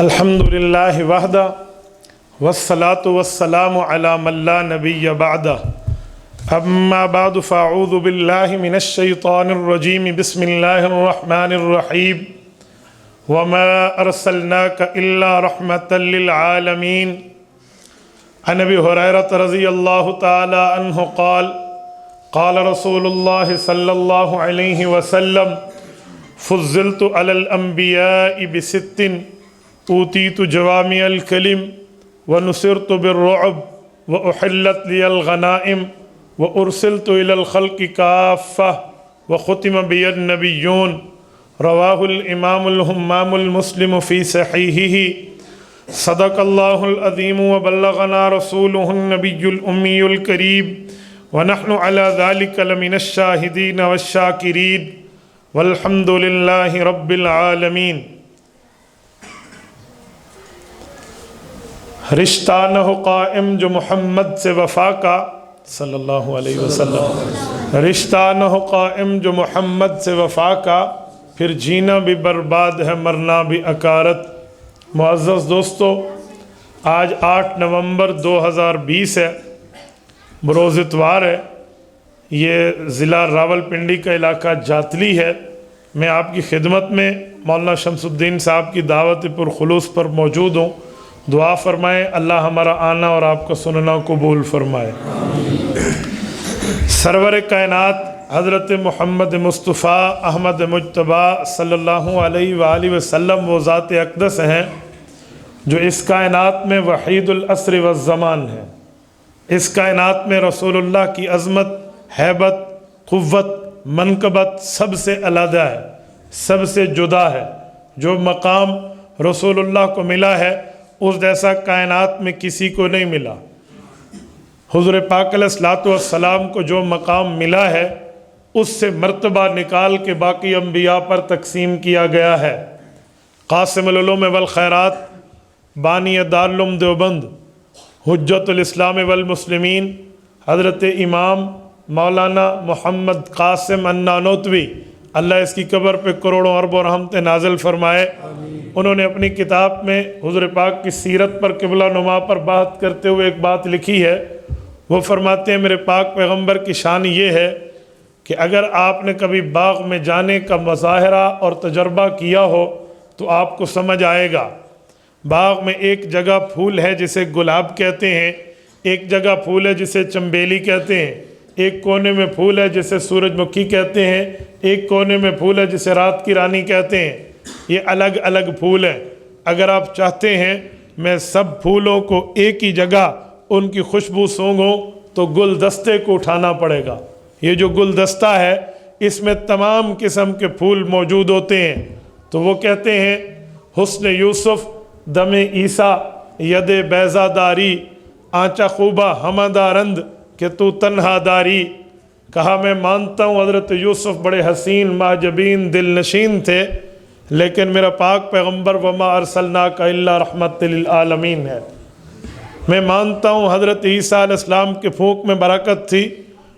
الحمدللہ وحدہ والصلاة والسلام علی من لا نبی بعدہ اما بعد فاعوذ باللہ من الشیطان الرجیم بسم اللہ الرحمن الرحیم وما ارسلناک الا رحمتا للعالمین عن ابی ہریرہ رضی اللہ تعالی عنہ قال قال رسول اللہ صلی اللہ علیہ وسلم فضلت علی الانبیاء بست اوتیت جوامع الکلم ونصرت بالرعب واحلت لی الغنائم وارسلت الى الخلق کافہ وختم بی النبیون رواہ الامام الہمام المسلم فی صحیحہ صدق اللہ العظیم وبلغنا رسولہ النبی الامی الکریم ونحن على ذلك لمن الشاہدین والشاکرین والحمد للہ رب العالمین۔ رشتہ نہ ہو قائم جو محمد سے وفا کا صلی اللہ علیہ وسلم، رشتہ نہ ہو قائم جو محمد سے وفا کا، پھر جینا بھی برباد ہے مرنا بھی اکارت۔ معزز دوستو، آج 8 نومبر 2020 ہے، بروز اتوار ہے۔ یہ ضلع راولپنڈی کا علاقہ جاتلی ہے۔ میں آپ کی خدمت میں مولانا شمس الدین صاحب کی دعوت پرخلوص پر موجود ہوں۔ دعا فرمائیں اللہ ہمارا آنا اور آپ کا سننا قبول فرمائے۔ سرور کائنات حضرت محمد مصطفیٰ احمد مجتبیٰ صلی اللہ علیہ وآلہ وسلم وہ ذات اقدس ہیں جو اس کائنات میں وحید العصر والزمان ہے۔ اس کائنات میں رسول اللہ کی عظمت، ہیبت، قوت، منقبت سب سے علیحدہ ہے، سب سے جدا ہے۔ جو مقام رسول اللہ کو ملا ہے اس جیسا کائنات میں کسی کو نہیں ملا۔ حضور پاک علیہ الصلوۃ والسلام کو جو مقام ملا ہے اس سے مرتبہ نکال کے باقی انبیاء پر تقسیم کیا گیا ہے۔ قاسم العلوم والخیرات، بانی دارالعلوم دیوبند، حجت الاسلام والمسلمین، حضرت امام مولانا محمد قاسم النانوتوی، اللہ اس کی قبر پہ کروڑوں اربوں رحمتیں نازل فرمائے۔ انہوں نے اپنی کتاب میں حضور پاک کی سیرت پر قبلہ نما پر بات کرتے ہوئے ایک بات لکھی ہے۔ وہ فرماتے ہیں میرے پاک پیغمبر کی شان یہ ہے کہ اگر آپ نے کبھی باغ میں جانے کا مظاہرہ اور تجربہ کیا ہو تو آپ کو سمجھ آئے گا۔ باغ میں ایک جگہ پھول ہے جسے گلاب کہتے ہیں، ایک جگہ پھول ہے جسے چنبیلی کہتے ہیں، ایک کونے میں پھول ہے جسے سورج مکھی کہتے ہیں، ایک کونے میں پھول ہے جسے رات کی رانی کہتے ہیں۔ یہ الگ الگ پھول ہیں۔ اگر آپ چاہتے ہیں میں سب پھولوں کو ایک ہی جگہ ان کی خوشبو سونگھوں تو گلدستے کو اٹھانا پڑے گا۔ یہ جو گلدستہ ہے اس میں تمام قسم کے پھول موجود ہوتے ہیں۔ تو وہ کہتے ہیں حسن یوسف دم عیسیٰ ید بیضا داری آنچا خوبہ ہمدہ رند کہ تو تنہا داری۔ کہا میں مانتا ہوں حضرت یوسف بڑے حسین معجبین دل نشین تھے، لیکن میرا پاک پیغمبر وما ارسلناک الا رحمت للعالمین ہے۔ میں مانتا ہوں حضرت عیسیٰ علیہ السلام کے پھونک میں برکت تھی،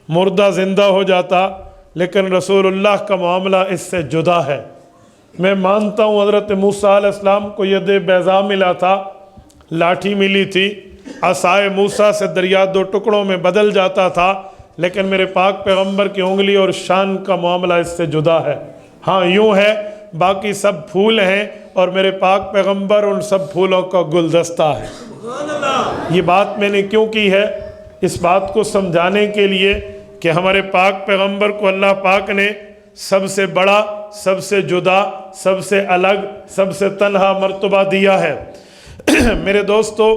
مردہ زندہ ہو جاتا، لیکن رسول اللہ کا معاملہ اس سے جدا ہے۔ میں مانتا ہوں حضرت موسیٰ علیہ السلام کو ید بیضا ملا تھا، لاٹھی ملی تھی، عصائے موسیٰ سے دریا 2 ٹکڑوں میں بدل جاتا تھا، لیکن میرے پاک پیغمبر کی انگلی اور شان کا معاملہ اس سے جدا ہے۔ ہاں یوں ہے باقی سب پھول ہیں اور میرے پاک پیغمبر ان سب پھولوں کا گلدستہ ہے۔ یہ بات میں نے کیوں کی ہے؟ اس بات کو سمجھانے کے لیے کہ ہمارے پاک پیغمبر کو اللہ پاک نے سب سے بڑا، سب سے جدا، سب سے الگ، سب سے تنہا مرتبہ دیا ہے۔ میرے دوستو،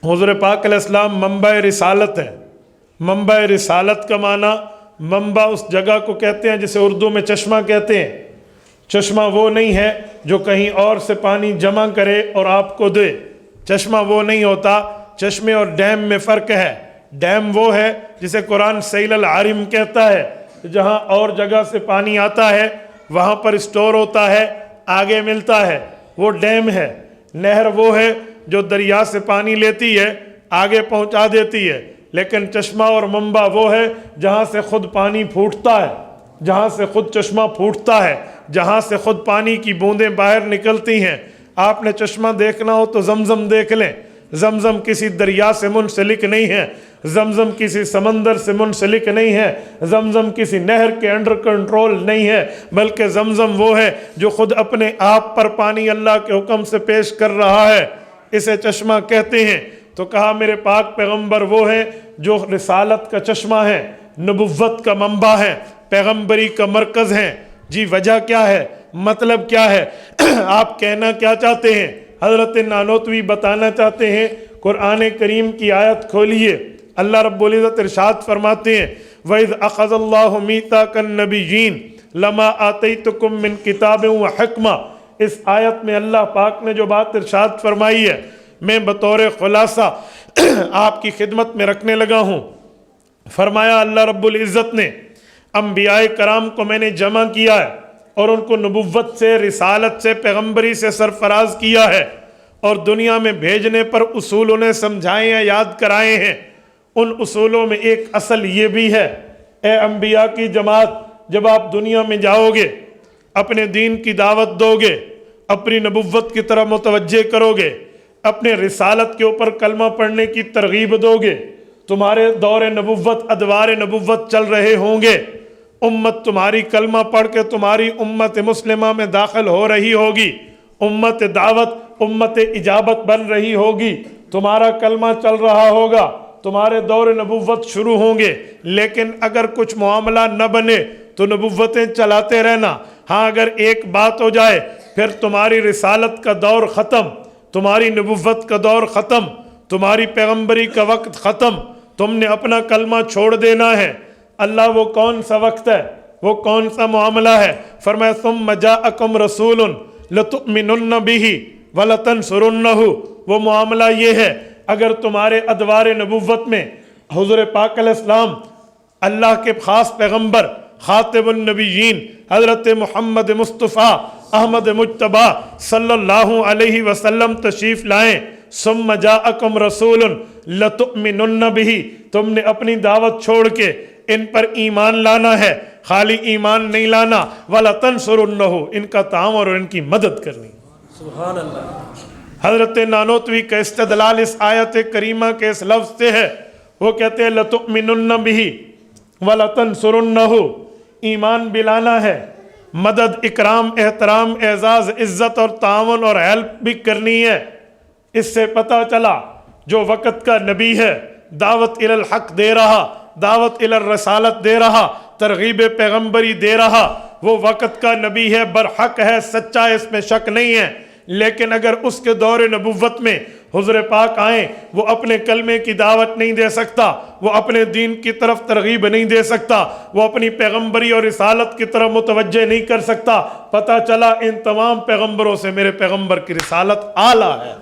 حضور پاک علیہ السلام منبع رسالت ہیں۔ منبع رسالت کا معنی، منبع اس جگہ کو کہتے ہیں جسے اردو میں چشمہ کہتے ہیں۔ چشمہ وہ نہیں ہے جو کہیں اور سے پانی جمع کرے اور آپ کو دے، چشمہ وہ نہیں ہوتا۔ چشمے اور ڈیم میں فرق ہے۔ ڈیم وہ ہے جسے قرآن سیل العارم کہتا ہے، جہاں اور جگہ سے پانی آتا ہے وہاں پر اسٹور ہوتا ہے، آگے ملتا ہے، وہ ڈیم ہے۔ نہر وہ ہے جو دریا سے پانی لیتی ہے، آگے پہنچا دیتی ہے، لیکن چشمہ اور منبع وہ ہے جہاں سے خود پانی پھوٹتا ہے، جہاں سے خود چشمہ پھوٹتا ہے، جہاں سے خود پانی کی بوندیں باہر نکلتی ہیں۔ آپ نے چشمہ دیکھنا ہو تو زمزم دیکھ لیں، زمزم کسی دریا سے منسلک نہیں ہے، زمزم کسی سمندر سے منسلک نہیں ہے، زمزم کسی نہر کے انڈر کنٹرول نہیں ہے، بلکہ زمزم وہ ہے جو خود اپنے آپ پر پانی اللہ کے حکم سے پیش کر رہا ہے، اسے چشمہ کہتے ہیں۔ تو کہا میرے پاک پیغمبر وہ ہیں جو رسالت کا چشمہ ہے، نبوت کا منبع ہے، پیغمبری کا مرکز ہے۔ جی وجہ کیا ہے، مطلب کیا ہے، آپ کہنا کیا چاہتے ہیں؟ حضرت نانوتوی بتانا چاہتے ہیں، قرآن کریم کی آیت کھولیے، اللہ رب العزت ارشاد فرماتے ہیں وَإِذْ أَخَذَ اللَّهُ مِيثَاقَ النَّبِيِّينَ لَمَا آتَيْتُكُم مِّن كِتَابٍ وَحِكْمَةٍ۔ اس آیت میں اللہ پاک نے جو بات ارشاد فرمائی ہے میں بطور خلاصہ آپ کی خدمت میں رکھنے لگا ہوں۔ فرمایا اللہ رب العزت نے انبیاء کرام کو میں نے جمع کیا ہے اور ان کو نبوت سے، رسالت سے، پیغمبری سے سرفراز کیا ہے، اور دنیا میں بھیجنے پر اصول انہیں سمجھائے یا یاد کرائے ہیں۔ ان اصولوں میں ایک اصل یہ بھی ہے، اے انبیاء کی جماعت، جب آپ دنیا میں جاؤ گے، اپنے دین کی دعوت دو گے، اپنی نبوت کی طرف متوجہ کرو گے، اپنے رسالت کے اوپر کلمہ پڑھنے کی ترغیب دو گے، تمہارے دور نبوت، ادوار نبوت چل رہے ہوں گے، امت تمہاری کلمہ پڑھ کے تمہاری امت مسلمہ میں داخل ہو رہی ہوگی، امت دعوت، امت اجابت بن رہی ہوگی، تمہارا کلمہ چل رہا ہوگا، تمہارے دور نبوت شروع ہوں گے۔ لیکن اگر کچھ معاملہ نہ بنے تو نبوتیں چلاتے رہنا۔ ہاں اگر ایک بات ہو جائے پھر تمہاری رسالت کا دور ختم، تمہاری نبوت کا دور ختم، تمہاری پیغمبری کا وقت ختم، تم نے اپنا کلمہ چھوڑ دینا ہے۔ اللہ وہ کون سا وقت ہے، وہ کون سا معاملہ ہے؟ فرمایا ثم جاءکم رسول لتؤمنن بہ ولتنصرنہ۔ وہ معاملہ یہ ہے اگر تمہارے ادوار نبوت میں حضور پاک علیہ السلام، اللہ کے خاص پیغمبر، خاتم النبیین حضرت محمد مصطفیٰ احمد مجتبیٰ صلی اللہ علیہ وسلم تشریف لائیں، ثم جاءکم رسول لتؤمنن بہ، تم نے اپنی دعوت چھوڑ کے ان پر ایمان لانا ہے، خالی ایمان نہیں لانا، وَلَتَنْصُرُنَّهُ، ان کا تعاون اور ان کی مدد کرنی۔ سبحان اللہ۔ حضرت نانوتوی کا استدلال اس آیت کریمہ کے اس لفظ سے ہے، وہ کہتے ہیں لَتُؤْمِنُنَّ بِهِ وَلَتَنْصُرُنَّهُ، ایمان بھی لانا ہے، مدد، اکرام، احترام، اعزاز، عزت اور تعاون اور ہیلپ بھی کرنی ہے۔ اس سے پتہ چلا جو وقت کا نبی ہے، دعوت الی الحق دے رہا، دعوت الی الرسالت دے رہا، ترغیب پیغمبری دے رہا، وہ وقت کا نبی ہے، برحق ہے، سچا ہے، اس میں شک نہیں ہے۔ لیکن اگر اس کے دور نبوت میں حضور پاک آئیں، وہ اپنے کلمے کی دعوت نہیں دے سکتا، وہ اپنے دین کی طرف ترغیب نہیں دے سکتا، وہ اپنی پیغمبری اور رسالت کی طرف متوجہ نہیں کر سکتا۔ پتہ چلا ان تمام پیغمبروں سے میرے پیغمبر کی رسالت اعلیٰ ہے۔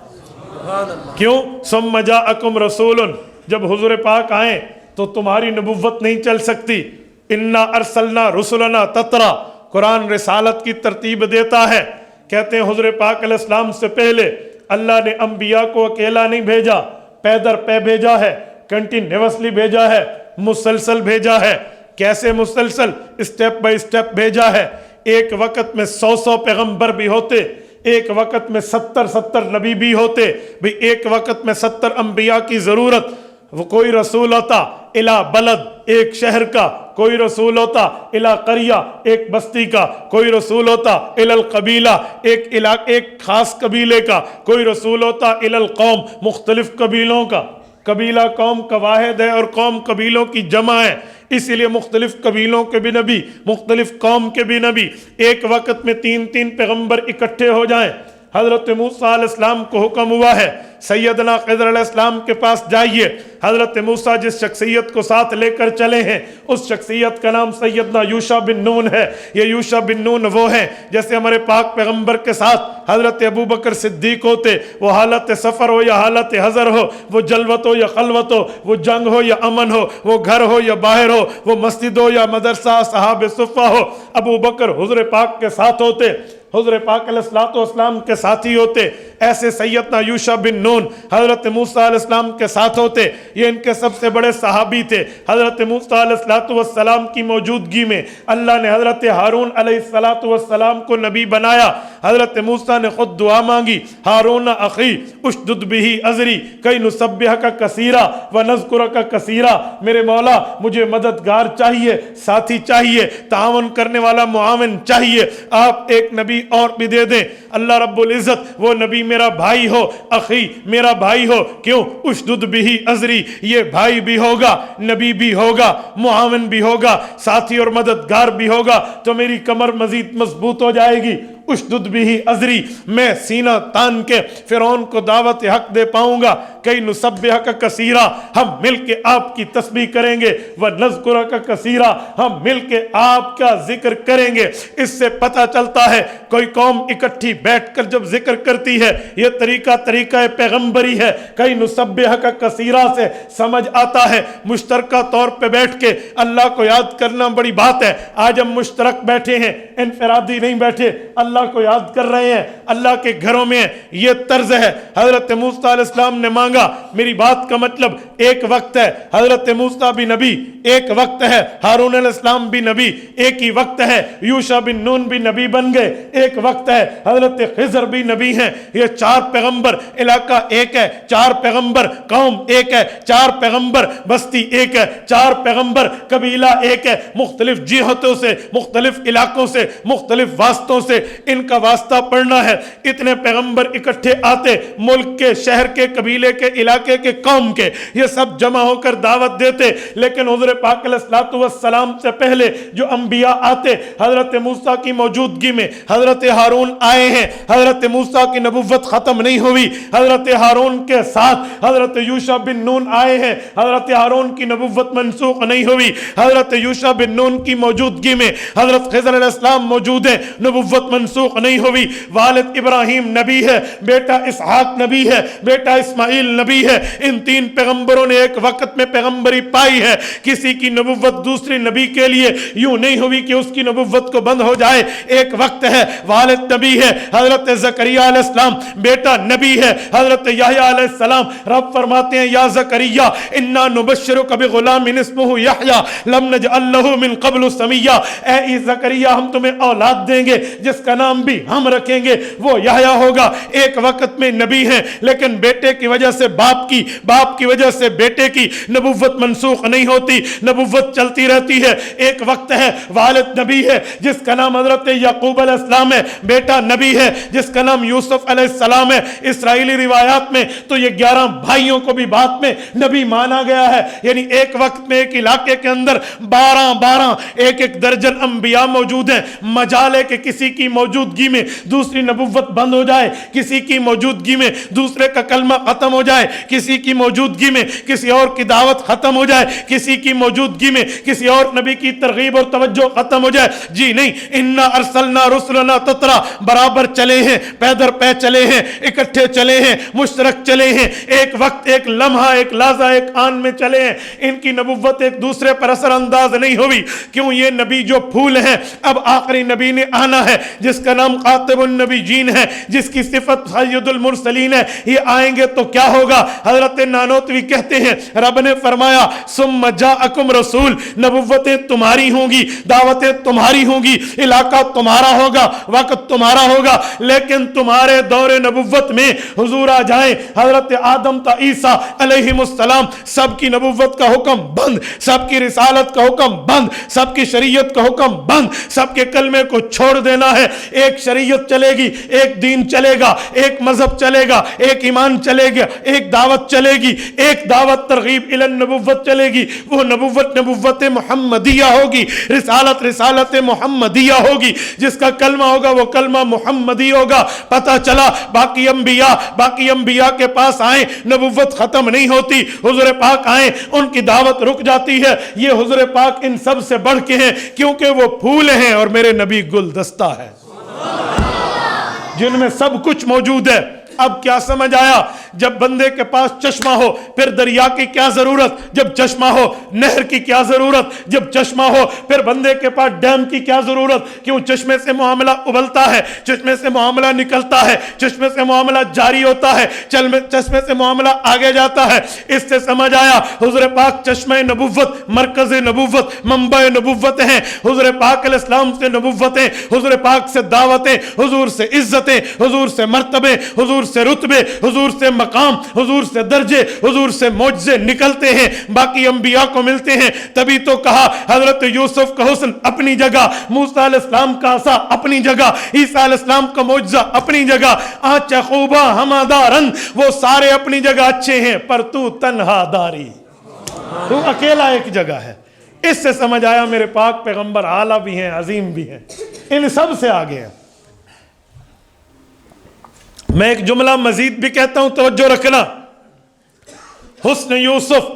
کیوں؟ ثم جاءکم رسول، جب حضور پاک آئیں تو تمہاری نبوت نہیں چل سکتی۔ انا ارسلنا رسلنا تترا، قرآن رسالت کی ترتیب دیتا ہے، کہتے ہیں حضور پاک علیہ السلام سے پہلے اللہ نے انبیاء کو اکیلا نہیں بھیجا، پے در پے بھیجا ہے، کنٹینیوسلی بھیجا ہے، مسلسل بھیجا ہے۔ کیسے مسلسل؟ اسٹیپ بائی اسٹیپ بھیجا ہے۔ ایک وقت میں 100 پیغمبر بھی ہوتے، ایک وقت میں 70 نبی بھی ہوتے، بھی ایک وقت میں 70 انبیاء کی ضرورت۔ وہ کوئی رسول ہوتا الا بلد، ایک شہر کا، کوئی رسول ہوتا الا قریہ، ایک بستی کا، کوئی رسول ہوتا الا القبیلہ، ایک خاص قبیلے کا، کوئی رسول ہوتا الا القوم، مختلف قبیلوں کا۔ قبیلہ قوم کا واحد ہے اور قوم قبیلوں کی جمع ہے، اسی لیے مختلف قبیلوں کے بھی نبی، مختلف قوم کے بھی نبی۔ ایک وقت میں 3 پیغمبر اکٹھے ہو جائیں۔ حضرت موسیٰ علیہ السلام کو حکم ہوا ہے سیدنا خضر علیہ السلام کے پاس جائیے۔ حضرت موسیٰ جس شخصیت کو ساتھ لے کر چلے ہیں اس شخصیت کا نام سیدنا یوشع بن نون ہے۔ یہ یوشع بن نون وہ ہیں جیسے ہمارے پاک پیغمبر کے ساتھ حضرت ابوبکر صدیق ہوتے، وہ حالت سفر ہو یا حالت حضر ہو، وہ جلوت ہو یا خلوت ہو، وہ جنگ ہو یا امن ہو، وہ گھر ہو یا باہر ہو، وہ مسجد ہو یا مدرسہ، صحاب صفہ ہو، ابوبکر حضور پاک کے ساتھ ہوتے، حضور پاک علیہ الصلوۃ والسلام کے ساتھی ہوتے۔ ایسے سیدنا یوشع بن نون حضرت موسیٰ علیہ السلام کے ساتھ ہوتے، یہ ان کے سب سے بڑے صحابی تھے۔ حضرت موسیٰ علیہ السلام کی موجودگی میں اللہ نے حضرت ہارون علیہ السلام کو نبی بنایا۔ حضرت موسیٰ نے خود دعا مانگی، ہارون اخی اشدد بہ ازری کئی نسبحک کثیرا ونذکرک کثیرا، میرے مولا مجھے مددگار چاہیے، ساتھی چاہیے، تعاون کرنے والا معاون چاہیے، آپ ایک نبی اور بھی دے دیں۔ اللہ رب العزت وہ نبی میرا بھائی ہو، اخی میرا بھائی ہو، کیوں؟ اشدد بہ ازری، یہ بھائی بھی ہوگا، نبی بھی ہوگا، معاون بھی ہوگا، ساتھی اور مددگار بھی ہوگا، تو میری کمر مزید مضبوط ہو جائے گی۔ اشدد بہ ازری، میں سینہ تان کے فرعون کو دعوت حق دے پاؤں گا۔ کئی نسبحک کثیرا، ہم مل کے آپ کی تسبیح کریں گے، ونذکرک کثیرا، ہم مل کے آپ کا ذکر کریں گے۔ اس سے پتہ چلتا ہے کوئی قوم اکٹھی بیٹھ کر جب ذکر کرتی ہے، یہ طریقہ پیغمبری ہے۔ کئی نسبحک کثیرا سے سمجھ آتا ہے مشترکہ طور پہ بیٹھ کے اللہ کو یاد کرنا بڑی بات ہے۔ آج ہم مشترک بیٹھے ہیں، انفرادی نہیں بیٹھے، اللہ کو یاد کر رہے ہیں، اللہ کے گھروں میں یہ طرز ہے۔ حضرت موسیٰ علیہ السلام نے مانگا، میری بات کا مطلب ایک وقت ہے حضرت موسیٰ بھی نبی، ایک وقت ہے ہارون علیہ السلام بھی نبی، ایک ہی وقت ہے یوشع بن نون بھی نبی بن گئے، ایک وقت ہے حضرت خضر بھی نبی ہیں۔ یہ چار پیغمبر، علاقہ ایک ہے، چار پیغمبر، قوم ایک ہے، چار پیغمبر، بستی ایک ہے، چار پیغمبر، قبیلہ ایک ہے، مختلف جہتوں سے، مختلف علاقوں سے، مختلف واسطوں سے ان کا واسطہ پڑھنا ہے۔ اتنے پیغمبر اکٹھے آتے، ملک کے، شہر کے، قبیلے کے، علاقے کے، قوم کے، یہ سب جمع ہو کر دعوت دیتے۔ لیکن حضور پاک علیہ السلام سے پہلے جو انبیاء آتے، حضرت موسیٰ کی موجودگی میں حضرت ہارون آئے ہیں، حضرت موسیٰ کی نبوت ختم نہیں ہوئی، حضرت ہارون کے ساتھ حضرت یوشع بن نون آئے ہیں، حضرت ہارون کی نبوت منسوخ نہیں ہوئی، حضرت یوشع بن نون کی موجودگی میں حضرت خضر علیہ السلام موجود ہیں، نبوت منسوخ نہیں ہوئی۔ والد ابراہیم نبی ہے، بیٹا اسحاق نبی ہے، بیٹا اسماعیل نبی ہے۔ ان تین پیغمبروں نے ایک وقت میں پیغمبری پائی ہے۔ کسی کی نبوت دوسری نبی کے لیے یوں نہیں ہوئی کہ اس کی نبوت کو بند ہو جائے، ایک وقت ہے، والد نبی ہے، حضرت زکریا علیہ السلام، بیٹا نبی ہے، حضرت یحییٰ علیہ السلام۔ رب فرماتے ہیں یا زکریا انا نبشرک بغلام اسمہ یحییٰ لم نجعل لہ من قبل سمیہ، اے زکریا ہم تمہیں اولاد دیں گے جس کا نام بھی ہم رکھیں گے، وہ یحییٰ ہوگا۔ ایک وقت میں نبی ہیں، لیکن بیٹے کی وجہ سے باپ کی، باپ کی وجہ سے بیٹے کی نبوت منسوخ نہیں ہوتی، نبوت چلتی رہتی ہے۔ ایک وقت ہے، والد نبی ہے جس کا نام حضرت یعقوب علیہ السلام ہے، بیٹا نبی ہے جس کا نام یوسف علیہ السلام ہے۔ اسرائیلی روایات میں تو یہ 11 بھائیوں کو بھی بعد میں نبی مانا گیا ہے، یعنی ایک وقت میں ایک علاقے کے اندر 12 ایک درجن انبیاء موجود ہیں۔ مجال ہے کہ کسی کی موجودگی میں دوسری نبوت بند ہو جائے، کسی کی موجودگی میں دوسرے کا کلمہ ختم ہو جائے، کسی کی موجودگی میں کسی اور کی دعوت ختم ہو جائے، کسی کی موجودگی میں کسی اور نبی کی ترغیب اور توجہ ختم ہو جائے۔ جی نہیں، انا ارسلنا رسلنا تترا، برابر چلے ہیں، پیدر پہ چلے ہیں، اکٹھے چلے ہیں، مشترک چلے ہیں، ایک وقت، ایک لمحہ، ایک لحظہ، ایک آن میں چلے ہیں۔ ان کی نبوت ایک دوسرے پر اثر انداز نہیں ہوئی، کیوں؟ یہ نبی جو پھول ہیں، اب آخری نبی نے آنا ہے جس کا نام خاتم النبیین ہے، جس کی صفت سید المرسلین ہے۔ یہ آئیں گے تو کیا ہوگا؟ حضرت نانوتوی کہتے ہیں رب نے فرمایا ثم جاءکم رسول، نبوتیں تمہاری ہوں گی، دعوتیں تمہاری ہوں گی، علاقہ تمہارا ہوگا، وقت تمہارا ہوگا، لیکن تمہارے دور نبوت میں حضور آ جائیں، حضرت آدم تا عیسیٰ علیہم السلام، سب کی نبوت کا حکم بند، سب کی رسالت کا حکم بند، سب کی شریعت کا حکم بند، سب کے کلمے کو چھوڑ دینا ہے۔ ایک شریعت چلے گی، ایک دین چلے گا، ایک مذہب چلے گا، ایک ایمان چلے گا، ایک دعوت چلے گی، ایک دعوت ترغیب الی النبوت چلے گی۔ وہ نبوت محمدیہ ہوگی، رسالت محمدیہ ہوگی، جس کا کلمہ ہوگا وہ کلمہ محمدی ہوگا۔ پتہ چلا باقی انبیاء کے پاس آئیں، نبوت ختم نہیں ہوتی، حضور پاک آئیں ان کی دعوت رک جاتی ہے۔ یہ حضور پاک ان سب سے بڑھ کے ہیں، کیونکہ وہ پھول ہیں اور میرے نبی گلدستہ ہے جن میں سب کچھ موجود ہے۔ اب کیا سمجھ آیا جب بندے کے پاس چشمہ ہو پھر دریا کی کیا ضرورت، جب چشمہ ہو نہر کی کیا ضرورت، جب چشمہ ہو پھر بندے کے پاس ڈیم کی کیا ضرورت؟ کیوں؟ چشمے سے معاملہ ابلتا ہے، چشمے سے معاملہ نکلتا ہے، چشمے سے معاملہ جاری ہوتا ہے، چشمے سے معاملہ آگے جاتا ہے۔ اس سے سمجھ آیا حضور پاک چشمہ نبوت، مرکز نبوت، منبع نبوت ہیں۔ حضور پاک علیہ السلام سے نبوتیں، حضور پاک سے دعوتیں، حضور سے عزتیں، حضور سے مرتبے، حضور سے رتبے، حضور سے مقام، حضور سے درجے، حضور سے معجزے نکلتے ہیں، باقی انبیاء کو ملتے ہیں۔ تبھی تو کہا حضرت یوسف کا حسن اپنی جگہ، موسیٰ علیہ السلام کا عصا اپنی جگہ، عیسیٰ علیہ السلام کا معجزہ اپنی جگہ، آنچ خوبہ ہمادارن، وہ سارے اپنی جگہ اچھے ہیں، پر تو تنہا داری، تو اکیلا ایک جگہ ہے۔ اس سے سمجھ آیا میرے پاک پیغمبر اعلیٰ بھی ہیں، عظیم بھی ہیں، ان سب سے آگے ہیں۔ میں ایک جملہ مزید بھی کہتا ہوں، توجہ رکھنا۔ حسن یوسف،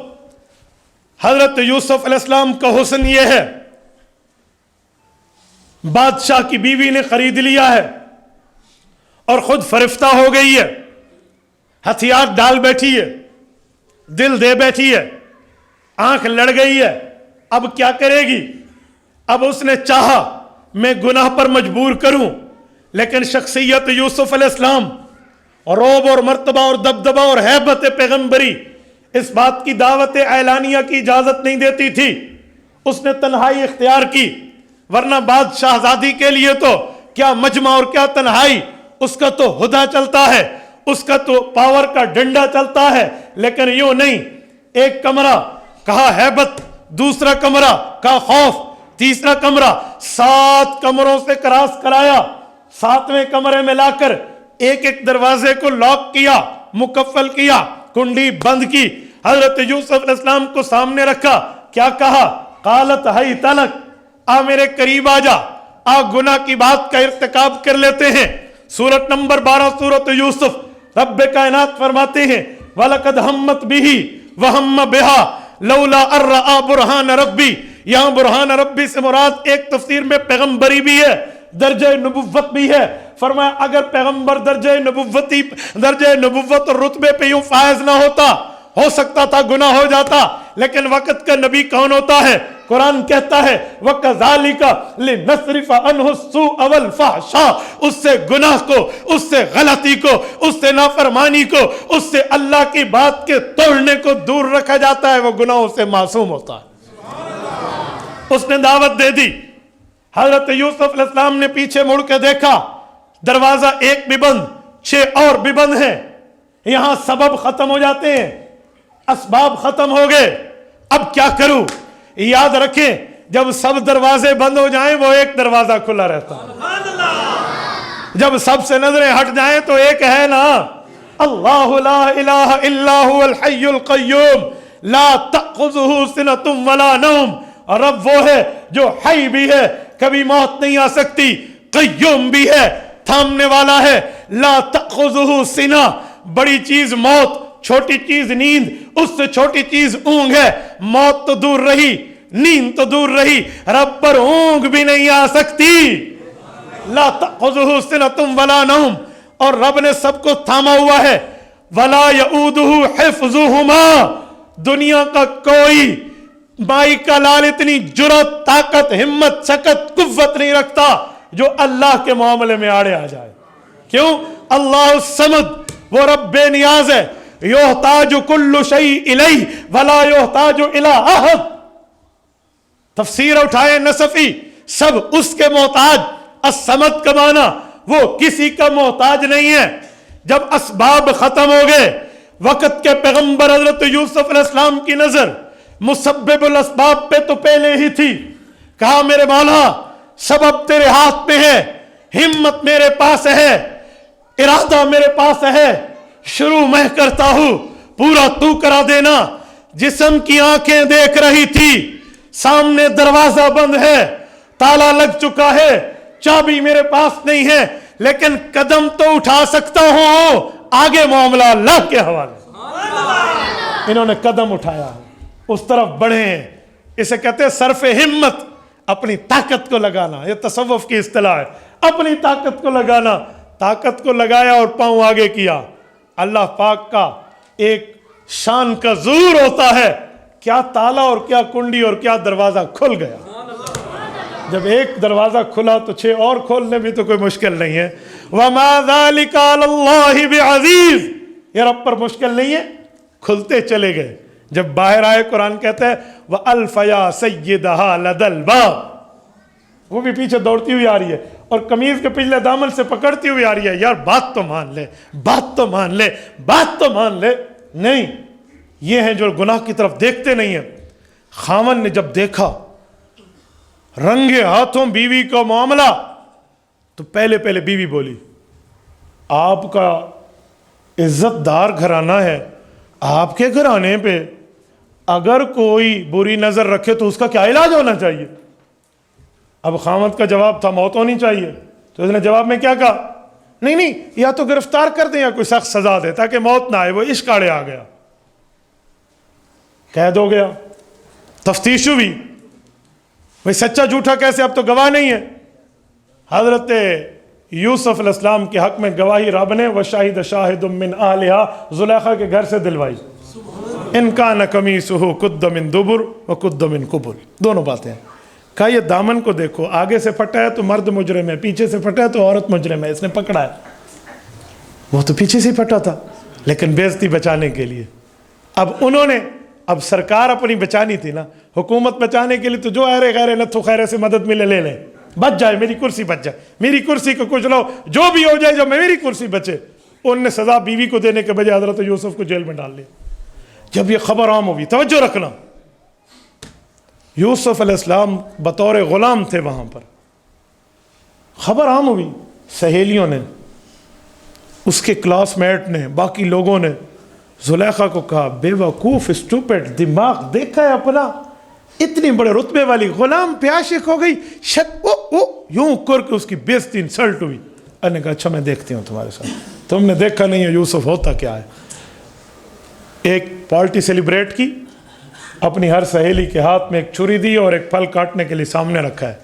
حضرت یوسف علیہ السلام کا حسن یہ ہے، بادشاہ کی بیوی نے خرید لیا ہے اور خود فرفتہ ہو گئی ہے، ہتھیار ڈال بیٹھی ہے، دل دے بیٹھی ہے، آنکھ لڑ گئی ہے، اب کیا کرے گی؟ اب اس نے چاہا میں گناہ پر مجبور کروں، لیکن شخصیت یوسف علیہ السلام، رعب اور مرتبہ اور دبدبہ اور ہیبت پیغمبری اس بات کی دعوت اعلانیہ کی اجازت نہیں دیتی تھی۔ اس نے تنہائی اختیار کی، ورنہ بعد شہزادی کے لیے تو کیا مجمع اور کیا تنہائی، اس کا تو ہدا چلتا ہے، اس کا تو پاور کا ڈنڈا چلتا ہے، لیکن یوں نہیں۔ ایک کمرہ کہا ہیبت، دوسرا کمرہ کہا خوف، تیسرا کمرہ، 7 کمروں سے کراس کرایا، 7ویں کمرے میں لا کر ایک ایک دروازے کو لاک کیا، مکفل کیا، کنڈی بند کی، حضرت یوسف علیہ السلام کو سامنے رکھا، کیا کہا؟ قالت حیت لک، آ میرے قریب آ جا، آ گناہ کی بات کا ارتکاب کر لیتے ہیں۔ سورت نمبر 12 سورت یوسف، رب کائنات فرماتے ہیں وَلَقَدْ هَمَّتْ بِهِ وَهَمَّ بِهَا لَوْلَا أَن رَأَىٰ بُرْهَانَ رَبِّي۔ یہاں برہان ربی سے مراد ایک تفسیر میں پیغمبری بھی ہے، درجہ نبوت بھی ہے۔ فرمایا اگر پیغمبر درجہ نبوت اور رتبے پہ یوں فائز نہ ہوتا، ہو سکتا تھا گناہ ہو جاتا، لیکن وقت کا نبی کون ہوتا ہے؟ قرآن کہتا ہے وَكَذَلِكَ لِنَصْرِفَ عَنْهُ السُّوءَ وَالْفَحْشَاءَ، اس سے گناہ کو، اس سے غلطی کو، اس سے نافرمانی کو، اس سے اللہ کی بات کے توڑنے کو دور رکھا جاتا ہے، وہ گناہوں سے معصوم ہوتا ہے۔ اس نے دعوت دے دی، حضرت یوسف علیہ السلام نے پیچھے مڑ کے دیکھا، دروازہ ایک بھی بند، 6 اور بھی بند ہیں۔ یہاں سبب ختم ہو جاتے ہیں، اسباب ختم ہو گئے، اب کیا کروں؟ یاد رکھیں جب سب دروازے بند ہو جائیں وہ ایک دروازہ کھلا رہتا ہے، جب سب سے نظریں ہٹ جائیں تو ایک ہے نا، اللہ لا الہ الا هو الحی القیوم لا تأخذہ سنۃ ولا نوم، اور رب وہ ہے جو حی بھی ہے، کبھی موت نہیں آ سکتی، قیوم بھی ہے، تھامنے والا ہے، لا تأخذہ سنہ، بڑی چیز موت، چھوٹی چیز نیند، اس سے چھوٹی چیز اونگ ہے، موت تو دور رہی، نیند تو دور رہی، رب پر اونگ بھی نہیں آ سکتی، لا تأخذہ سنۃ ولا نوم، اور رب نے سب کو تھاما ہوا ہے، ولا یعودہ حفظہما، دنیا کا کوئی مائی کا لال اتنی جرات، طاقت، ہمت، شکت، قوت نہیں رکھتا جو اللہ کے معاملے میں آڑے آ جائے۔ کیوں؟ اللہ الصمد، وہ رب بے نیاز ہے، یحتاج کل شیء الیہ ولا یحتاج الی احد۔ تفسیر اٹھائے نصفی، سب اس کے محتاج، الصمد کا معنی وہ کسی کا محتاج نہیں ہے۔ جب اسباب ختم ہو گئے، وقت کے پیغمبر حضرت یوسف علیہ السلام کی نظر مسبب الاسباب پہ تو پہلے ہی تھی، کہا میرے مولا سبب تیرے ہاتھ میں ہے، ہمت میرے پاس ہے، ارادہ میرے پاس ہے، شروع میں کرتا ہوں، پورا تو کرا دینا۔ جسم کی آنکھیں دیکھ رہی تھی، سامنے دروازہ بند ہے، تالا لگ چکا ہے، چابی میرے پاس نہیں ہے، لیکن قدم تو اٹھا سکتا ہوں، آگے معاملہ اللہ کے حوالے۔ انہوں نے قدم اٹھایا، اس طرف بڑھے ہیں، اسے کہتے ہیں صرف ہمت، اپنی طاقت کو لگانا، یہ تصوف کی اصطلاح ہے، اپنی طاقت کو لگانا، طاقت کو لگایا اور پاؤں آگے کیا، اللہ پاک کا ایک شان کا ظہور ہوتا ہے، کیا تالا اور کیا کنڈی اور کیا دروازہ کھل گیا۔ جب ایک دروازہ کھلا تو 6 اور کھولنے بھی تو کوئی مشکل نہیں ہے۔ وَمَا ذَلِكَ عَلَى اللَّهِ بِعَزِيزٍ، یہ رب پر مشکل نہیں ہے، کھلتے چلے گئے۔ جب باہر آئے قرآن کہتا ہے وَأَلْفَ يَا سَيِّدَهَا لَدَى الْبَابِ، وہ بھی پیچھے دوڑتی ہوئی آ رہی ہے اور قمیض کے پچھلے دامن سے پکڑتی ہوئی آ رہی ہے، یار بات تو مان لے، بات تو مان لے، بات تو مان لے۔ نہیں، یہ ہیں جو گناہ کی طرف دیکھتے نہیں ہیں۔ خاوند نے جب دیکھا رنگے ہاتھوں بیوی کا معاملہ تو پہلے بیوی بولی، آپ کا عزت دار گھرانہ ہے، آپ کے گھرانے پہ اگر کوئی بری نظر رکھے تو اس کا کیا علاج ہونا چاہیے؟ اب خاوند کا جواب تھا موت ہونی چاہیے، تو اس نے جواب میں کیا کہا؟ نہیں، یا تو گرفتار کر دیں یا کوئی سخت سزا دے تاکہ موت نہ آئے۔ وہ عشق آڑے آ گیا، قید ہو گیا، تفتیش ہوئی، بھئی سچا جھوٹا کیسے، اب تو گواہ نہیں ہے۔ حضرت یوسف علیہ السلام کے حق میں گواہی رب نے وَشَاهِدَ شَاهِدٌ مِّنْ أَهْلِهَا زلیخا کے گھر سے دلوائی، إِنْ كَانَ قَمِيصُهُ قُدَّ مِن دُبُرٍ وَقُدَّ مِن قُبُلٍ، دونوں باتیں ہیں۔ کہا یہ دامن کو دیکھو، آگے سے پھٹا ہے تو مرد مجرم ہے، پیچھے سے پھٹا ہے تو عورت مجرم ہے، اس نے پکڑا ہے۔ وہ تو پیچھے سے پھٹا تھا لیکن بے عزتی بچانے کے لیے۔ اب سرکار اپنی بچانی تھی نا، حکومت بچانے کے لیے تو جو ایرے غیرے لتھو خیرے سے مدد ملے لے لیں، بچ جائے، میری کرسی بچ جائے، میری کرسی کو کچھ لو، جو بھی ہو جائے جو میری کرسی بچے۔ ان نے سزا بیوی کو دینے کے بجائے حضرت یوسف کو جیل میں ڈال لیا۔ جب یہ خبر عام ہوئی، توجہ رکھنا، یوسف علیہ السلام بطور غلام تھے وہاں پر، خبر عام ہوئی، سہیلیوں نے، اس کے کلاس میٹ نے، باقی لوگوں نے زلیخا کو کہا بے وقوف، اسٹوپڈ، دماغ دیکھا ہے اپنا، اتنی بڑے رتبے والی غلام پہ عاشق ہو گئی، یوں کر کے اس کی بے عزتی انسلٹ ہوئی۔ انہوں نے کہا اچھا میں دیکھتی ہوں تمہارے ساتھ، تم نے دیکھا نہیں ہے یوسف ہوتا کیا ہے۔ ایک پارٹی سیلیبریٹ کی، اپنی ہر سہیلی کے ہاتھ میں ایک چھری دی اور ایک پھل کاٹنے کے لیے سامنے رکھا ہے،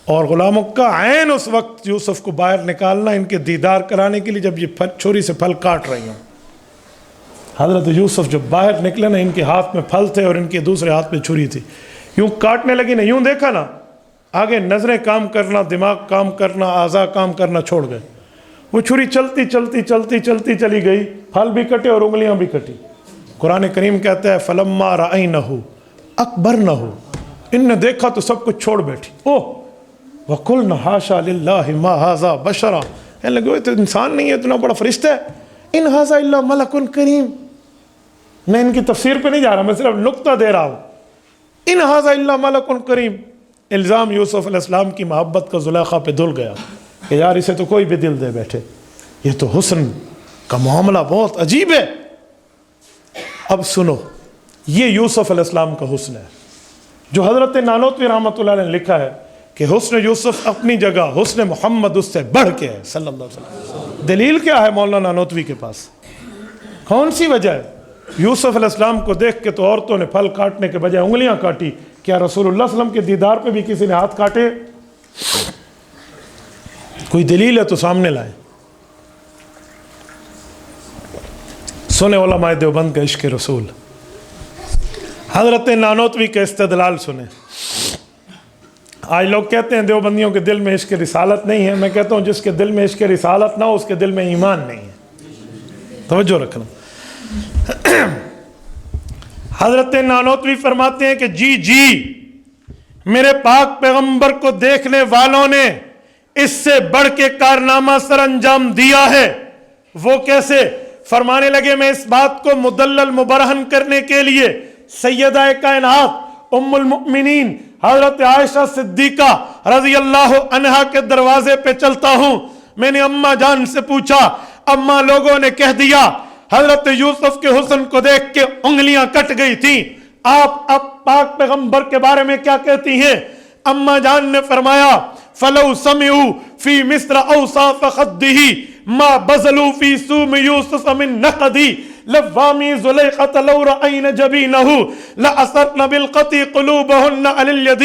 اور غلاموں کا عین اس وقت یوسف کو باہر نکالنا ان کے دیدار کرانے کے لیے جب یہ چھری سے پھل کاٹ رہی ہوں۔ حضرت یوسف جب باہر نکلے نا، ان کے ہاتھ میں پھل تھے اور ان کے دوسرے ہاتھ میں چھری تھی، یوں کاٹنے لگی نا، یوں دیکھا نا، آگے نظریں کام کرنا، دماغ کام کرنا، اعضاء کام کرنا چھوڑ گئے۔ وہ چھری چلتی چلتی چلتی چلتی چلی گئی، پھل بھی کٹے اور انگلیاں بھی کٹی۔ قرآن کریم کہتا ہے فَلَمَّا رَأَيْنَهُ أَكْبَرْنَهُ، ان نے دیکھا تو سب کچھ چھوڑ بیٹھی۔ وَقُلْنَا حَاشَا لِلَّهِ مَا هَذَا بَشَرًا، کہنے لگے وہ تو انسان نہیں ہے، اتنا بڑا فرشتہ ہے، إِنْ هَذَا إِلَّا مَلَكٌ كَرِيمٌ۔ میں ان کی تفسیر پہ نہیں جا رہا، میں صرف نقطہ دے رہا ہوں، إِنْ هَذَا إِلَّا مَلَكٌ كَرِيمٌ۔ الزام یوسف علیہ السلام کی محبت کا زلیخا پہ دھل گیا کہ یار اسے تو کوئی بھی دل دے بیٹھے، یہ تو حسن کا معاملہ بہت عجیب ہے۔ اب سنو، یہ یوسف علیہ السلام کا حسن ہے جو حضرت نانوتوی رحمۃ اللہ نے لکھا ہے کہ حسن یوسف اپنی جگہ، حسن محمد اس سے بڑھ کے ہے صلی اللہ علیہ وسلم۔ دلیل کیا ہے مولانا نانوتوی کے پاس؟ کون سی وجہ ہے؟ یوسف علیہ السلام کو دیکھ کے تو عورتوں نے پھل کاٹنے کے بجائے انگلیاں کاٹی، کیا رسول اللہ صلی اللہ علیہ وسلم کے دیدار پہ بھی کسی نے ہاتھ کاٹے؟ کوئی دلیل ہے تو سامنے لائیں۔ سنیں علماء دیوبند کا عشق رسول، حضرت نانوتوی کا استدلال سنیں۔ آج لوگ کہتے ہیں دیوبندیوں کے دل میں عشق رسالت نہیں ہے، میں کہتا ہوں جس کے دل میں عشق رسالت نہ ہو اس کے دل میں ایمان نہیں ہے۔ توجہ رکھنا، حضرت نانوتوی فرماتے ہیں کہ جی میرے پاک پیغمبر کو دیکھنے والوں نے اس سے بڑھ کے کارنامہ سر انجام دیا ہے۔ وہ کیسے؟ فرمانے لگے میں اس بات کو مدلل مبرہن کرنے کے لیے سیدہ کائنات ام المؤمنین حضرت عائشہ صدیقہ رضی اللہ عنہا کے دروازے پہ چلتا ہوں۔ میں نے اماں جان سے پوچھا، اماں لوگوں نے کہہ دیا حضرت یوسف کے حسن کو دیکھ کے انگلیاں کٹ گئی تھیں، آپ اب پاک پیغمبر کے بارے میں کیا کہتی ہیں؟ اماں جان نے فرمایا فَلَوْ سَمِعُوا فِي مِصْرَ أَوْصَافَ خَدِّهِ مَا بَذَلُوا فِي سُومِ يُوسُفَ مِن نَقَدِهِ لَوَّامِي زُلَيْخَةَ لَوْ رَأَيْنَ جَبِينَهُ لَأَسَرْنَ بِالْقَطِي قُلُوبَهُنَّ عَلَى الْيَدِ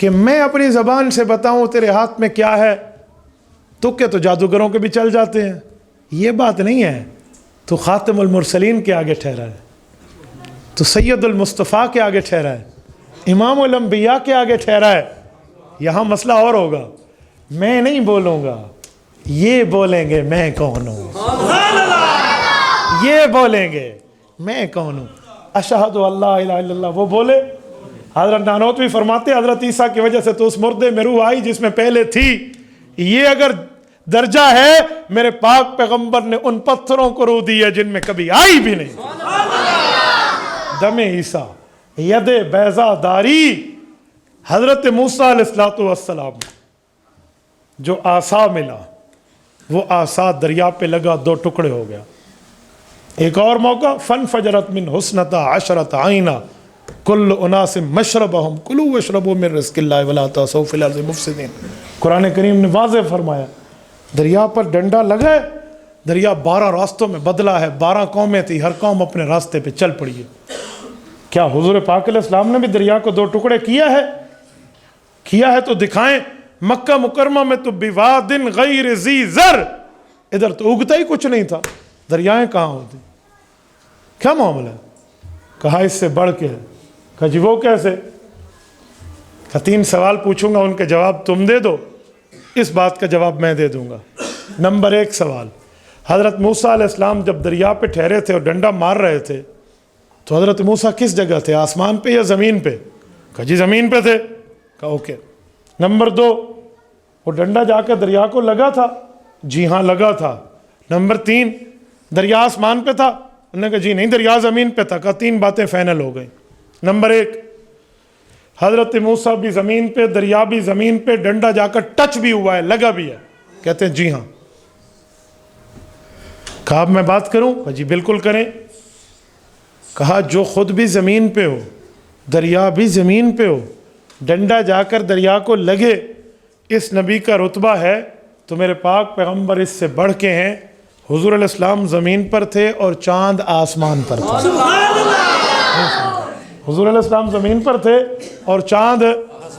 کہ میں اپنی زبان سے بتاؤں تیرے ہاتھ میں کیا ہے، تکے تو جادوگروں کے بھی چل جاتے ہیں، یہ بات نہیں ہے۔ تو خاتم المرسلین کے آگے ٹھہرا ہے، تو سید المصطفیٰ کے آگے ٹھہرا ہے، امام الانبیاء کے آگے ٹھہرا ہے۔ یہاں مسئلہ اور ہوگا، میں نہیں بولوں گا، یہ بولیں گے میں کون ہوں، یہ بولیں گے میں کون ہوں۔ اشہد اللہ الہ الا اللہ وہ بولے۔ حضرت نانوتوی فرماتے حضرت عیسیٰ کی وجہ سے تو اس مردے میں روح آئی جس میں پہلے تھی۔ یہ اگر درجہ ہے، میرے پاک پیغمبر نے ان پتھروں کو روح دی ہے جن میں کبھی آئی بھی نہیں۔ دم عیسیٰ، ید بیضا داری، حضرت موسیٰ علیہ السلام جو عصا ملا، وہ عصا دریا پہ لگا، 2 ٹکڑے ہو گیا۔ ایک اور موقع، فانفجرت من حسنتا عشرت عینا کل اناس مشربہم کلوا واشربوا من رزق اللہ ولا تعثوا فی الارض مفسدین۔ قرآن کریم نے واضح فرمایا، دریا پر ڈنڈا لگا ہے، دریا 12 راستوں میں بدلا ہے، 12 قومیں تھی، ہر قوم اپنے راستے پہ چل پڑی ہے۔ کیا حضور پاک علیہ السلام نے بھی دریا کو 2 ٹکڑے کیا ہے؟ کیا ہے تو دکھائیں۔ مکہ مکرمہ میں تو بواد غیر ذی زر، ادھر تو اگتا ہی کچھ نہیں تھا، دریائیں کہاں ہوتی؟ کیا معاملہ ہے؟ کہا اس سے بڑھ کے ہے۔ کہا جی وہ کیسے؟ کہا 3 سوال پوچھوں گا، ان کے جواب تم دے دو، اس بات کا جواب میں دے دوں گا۔ نمبر 1 سوال، حضرت موسیٰ علیہ السلام جب دریا پہ ٹھہرے تھے اور ڈنڈا مار رہے تھے تو حضرت موسیٰ کس جگہ تھے، آسمان پہ یا زمین پہ؟ کہا جی زمین پہ تھے۔ کہا اوکے۔ نمبر 2، وہ ڈنڈا جا کے دریا کو لگا تھا؟ جی ہاں لگا تھا۔ نمبر 3، دریا آسمان پہ تھا؟ انہوں نے کہا جی نہیں، دریا زمین پہ تھا۔ کہا 3 باتیں فائنل ہو گئیں۔ نمبر 1، حضرت موسیٰ بھی زمین پہ، دریا بھی زمین پہ، ڈنڈا جا کر ٹچ بھی ہوا ہے، لگا بھی ہے؟ کہتے ہیں جی ہاں۔ کہا اب میں بات کروں؟ کہا جی بالکل کریں۔ کہا جو خود بھی زمین پہ ہو، دریا بھی زمین پہ ہو، ڈنڈا جا کر دریا کو لگے، اس نبی کا رتبہ ہے، تو میرے پاک پیغمبر اس سے بڑھ کے ہیں۔ حضور علیہ السلام زمین پر تھے اور چاند آسمان پر تھا۔ حضور علیہ السلام زمین پر تھے اور چاند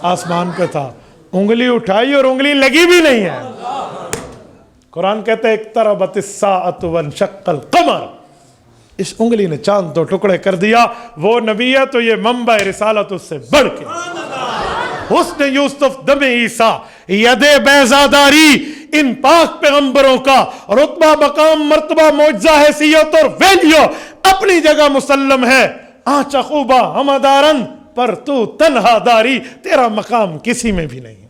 آسمان پہ تھا۔ انگلی اٹھائی اور انگلی لگی بھی نہیں ہے۔ قرآن کہتا ہے اقتربت الساعۃ وانشق القمر، اس انگلی نے چاند 2 ٹکڑے کر دیا۔ وہ نبی ہے تو یہ منبع رسالت اس سے بڑھ کے۔ حسن یوسف، دم عیسیٰ، ید بیضاداری، ان پاک پیغمبروں کا رتبہ، مقام، مرتبہ، معجزہ، حیثیت اور ویلیو اپنی جگہ مسلم ہے۔ آنچ خوبہ ہمدارن پر تو تنہا داری، تیرا مقام کسی میں بھی نہیں ہے۔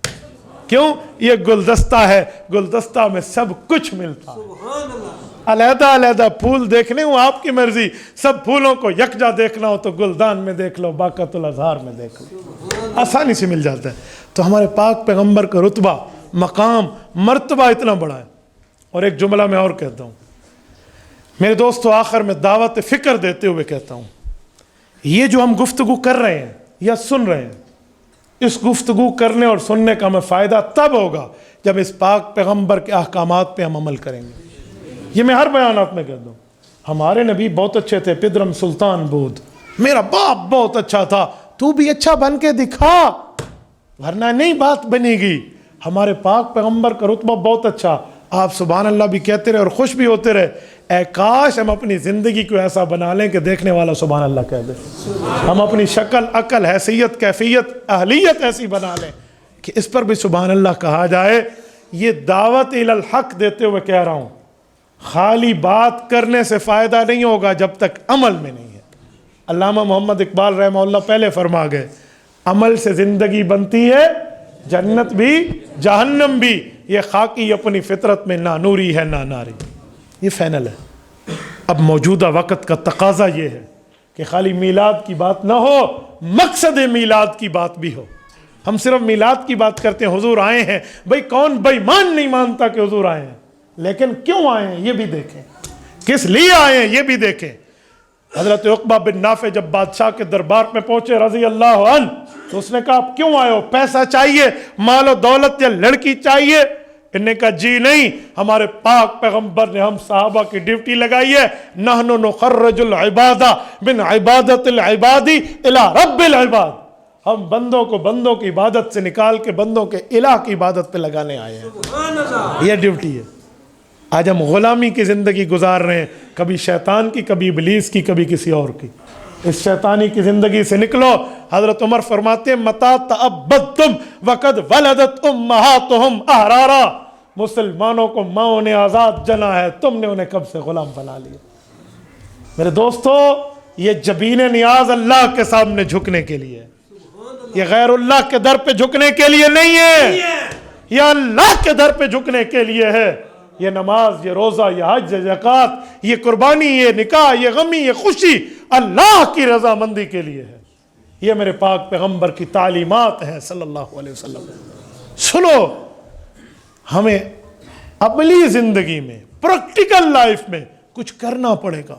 کیوں؟ یہ گلدستہ ہے، گلدستہ میں سب کچھ ملتا ہے۔ علیحدہ علیحدہ پھول دیکھنے ہوں آپ کی مرضی، سب پھولوں کو یکجا دیکھنا ہو تو گلدان میں دیکھ لو، باقۃ الازہار میں دیکھ لو، آسانی سے مل جاتا ہے۔ تو ہمارے پاک پیغمبر کا رتبہ، مقام، مرتبہ اتنا بڑا ہے۔ اور ایک جملہ میں اور کہتا ہوں میرے دوستو، آخر میں دعوت فکر دیتے ہوئے کہتا ہوں، یہ جو ہم گفتگو کر رہے ہیں یا سن رہے ہیں، اس گفتگو کرنے اور سننے کا ہمیں فائدہ تب ہوگا جب اس پاک پیغمبر کے احکامات پہ ہم عمل کریں گے۔ یہ میں ہر بیانات میں کہتا ہوں، ہمارے نبی بہت اچھے تھے، پدرم سلطان بود، میرا باپ بہت اچھا تھا، تو بھی اچھا بن کے دکھا ورنہ نہیں بات بنے گی۔ ہمارے پاک پیغمبر کا رتبہ بہت اچھا، آپ سبحان اللہ بھی کہتے رہے اور خوش بھی ہوتے رہے۔ اے کاش ہم اپنی زندگی کو ایسا بنا لیں کہ دیکھنے والا سبحان اللہ کہہ دے، ہم اپنی شکل، عقل، حیثیت، کیفیت، اہلیت ایسی بنا لیں کہ اس پر بھی سبحان اللہ کہا جائے۔ یہ دعوت الی الحق دیتے ہوئے کہہ رہا ہوں، خالی بات کرنے سے فائدہ نہیں ہوگا جب تک عمل میں نہیں ہے۔ علامہ محمد اقبال رحمہ اللہ پہلے فرما گئے، عمل سے زندگی بنتی ہے، جنت بھی جہنم بھی، یہ خاکی اپنی فطرت میں نہ نوری ہے نہ ناری۔ یہ فائنل ہے۔ اب موجودہ وقت کا تقاضا یہ ہے کہ خالی میلاد کی بات نہ ہو، مقصد میلاد کی بات بھی ہو۔ ہم صرف میلاد کی بات کرتے ہیں، حضور آئے ہیں، بھئی کون بے ایمان نہیں مانتا کہ حضور آئے ہیں، لیکن کیوں آئے ہیں یہ بھی دیکھیں، کس لیے آئے ہیں یہ بھی دیکھیں۔ حضرت عقبہ بن نافع جب بادشاہ کے دربار میں پہنچے رضی اللہ عنہ تو اس نے کہا آپ کیوں آئے ہو؟ پیسہ چاہیے، مال و دولت یا لڑکی چاہیے؟ انہوں نے کہا جی نہیں، ہمارے پاک پیغمبر نے ہم صحابہ کی ڈیوٹی لگائی ہے، نحن نخرج العبادہ من عبادت العبادی الى رب العباد، ہم بندوں کو بندوں کی عبادت سے نکال کے بندوں کے الہ کی عبادت پہ لگانے آئے ہیں. یہ ڈیوٹی ہے. آج ہم غلامی کی زندگی گزار رہے ہیں، کبھی شیطان کی، کبھی ابلیس کی، کبھی کسی اور کی. اس شیطانی کی زندگی سے نکلو. حضرت عمر فرماتے ہیں متا تعبدتم وقد ولدت امہاتہم احرارا، مسلمانوں کو ماؤں نے آزاد جنا ہے، تم نے انہیں کب سے غلام بنا لیا. میرے دوستو، یہ جبین نیاز اللہ کے سامنے جھکنے کے لیے، یہ غیر اللہ کے در پہ جھکنے کے لیے نہیں ہے، یہ اللہ کے در پہ جھکنے کے لیے ہے. یہ نماز، یہ روزہ، یہ حج، یہ زکوٰۃ، یہ قربانی، یہ نکاح، یہ غمی، یہ خوشی اللہ کی رضامندی کے لیے ہے. یہ میرے پاک پیغمبر کی تعلیمات ہیں صلی اللہ علیہ وسلم. سنو، ہمیں عملی زندگی میں، پریکٹیکل لائف میں کچھ کرنا پڑے گا.